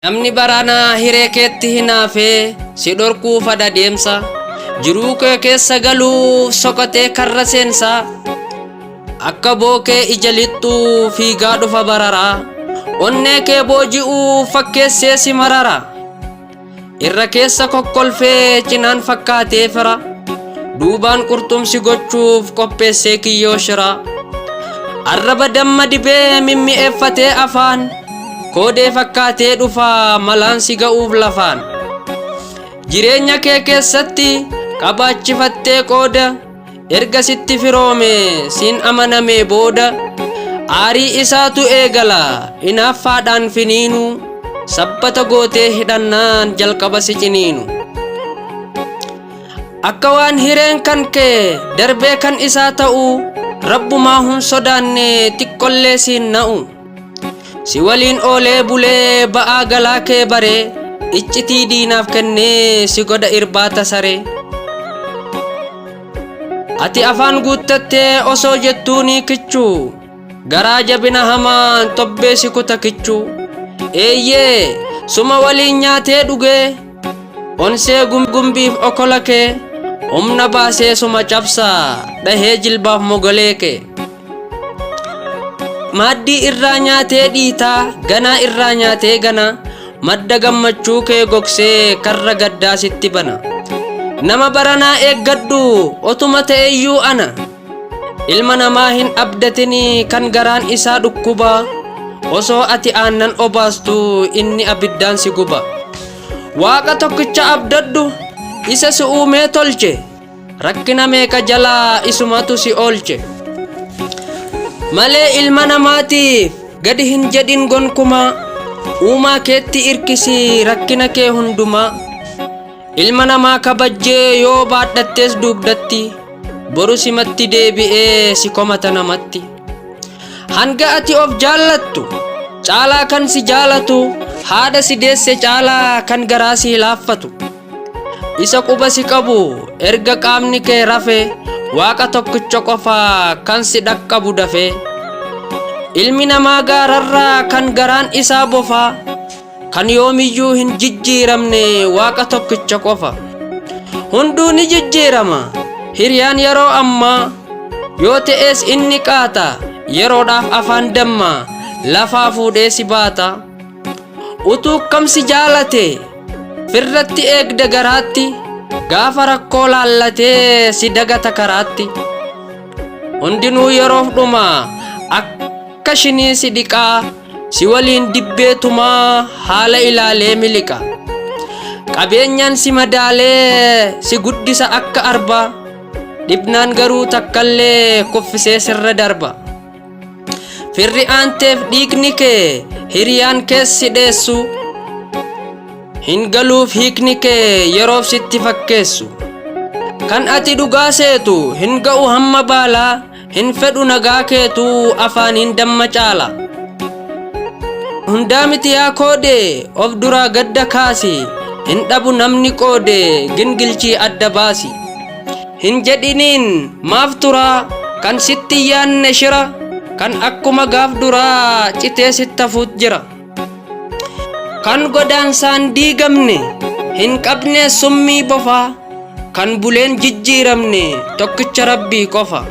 Namni baraanaa hiree keetti hinaafee si dhorkuu fada deemsa. Jiruu kee keessa galuuf sokatee karra seensaa. Akka bookee ija lixxuu fiigaa dhufa bararaa. Onnee kee booji'uuf fakkeessee si marara. Irra keessa kokkolfee cinaan fakkaatee fira. Duubaan qurxumsi gochuuf qopheessee kiyyoo shira. Arraba damma dibee mimmi'eeffatee afaan. Koodee fakkaatee dhufa malaan si ga'uuf lafaan. Jireenya kee keessatti qabaachifattee qooda. Erga sitti firoome siin amanamee booda. Aarii isaatu eegala inaaffaadhaan finiinu. Sabbata gootee hidhannaan jalqaba si ciniinu. Akka waan hireen kan kee darbee kan isaa ta'u. Rabbumaa hun sodaanne xiqqollee siin na'u. Si waliin oolee bulee ba'aa galaa kee baree. Iccitii diinaaf kennee si godha irbaata saree. Ati afaan guuttattee osoo jettuunii kichuu. Garaa jabina hamaan tobbee si kuta kichuu. Eeyyee suma waliin nyaatee dhugee. Onsee gumbiif okola kee. Humna baasee suma cabsaa dhahee jilbaaf mogolee kee. Maaddii irraa nyaatee dhiitaa ganaa irraa nyaatee gana. Madda gammachuu kee gogsee karra gaddaa sitti bana. Nama baranaa eeggadhu otuma ta'eyyuu ana. Ilma namaa hin abdatinii kan garaan isaa dhukkuba. Osoo ati aannan obaastu inni abiddaan si guba. Waaqa tokkicha abdadhu isa si uumee tolche. Rakkina meeqa jalaa isumatu si oolche. Malee ilma namaatiif gadi hin jedhin gonkumaa. Uumaa keetti irkisi rakkina kee hundumaa. Ilma namaa kabajjee yoo baadhattees dugdatti. Boru simatti deebi'ee si komata namatti. Hanga ati of jaallattu caalaa kan si jaalatu. Haadha si deesse caalaa kan garaa si laaffatu. Isa quba si qabu erga qaamni kee rafe. Waaqa tokkicha qofaa kan si dhaqqabu dafee. Ilmi namaa gaararraa kan garaan isaa bofaa. Kan yoomiyyuu hin jijjiiramne waaqa tokkicha qofa. Hunduu ni jijjiirama hiriyaan yeroo ammaa. Yoo ta'es inni qaata yeroodhaaf afaan dammaa. Lafaa fuudhee si baata. Utuu kam si jaalate firratti eegde garaatti. Gaafa rakkoo laallatee si dagata karaatti. Hundinuu yeroof dhuma akka shinii si dhiqaa. Si waliin dibbeetumaa haala ilaalee miliqa. Qabeenyaan si madaalee si guddisa akka arba. Dhibnaan garuu takkallee kuffisee sirra darba. Firri aanteef dhiigni kee hiriyaan keessi dheessu. Hin galuuf hiikni kee yeroof sitti fakkeessu. Kan ati dhugaa seetu hin ga'u hamma baalaa. Hin fedhu nagaa keetu afaaniin damma caala. Hundaa miti yaa koodee of duraa gadda kaasi. Hin dhabu namni qoodee gingilchii adda baasi. Hin jedhiniin maaf turaa kan sitti yaanne shira. Kan akkuma gaaf duraa citee sittafuut jira. Kan godaansaan diigamne hin qabne summii bofaa. Kan buleen jijjiiramne tokkicha rabbii qofa.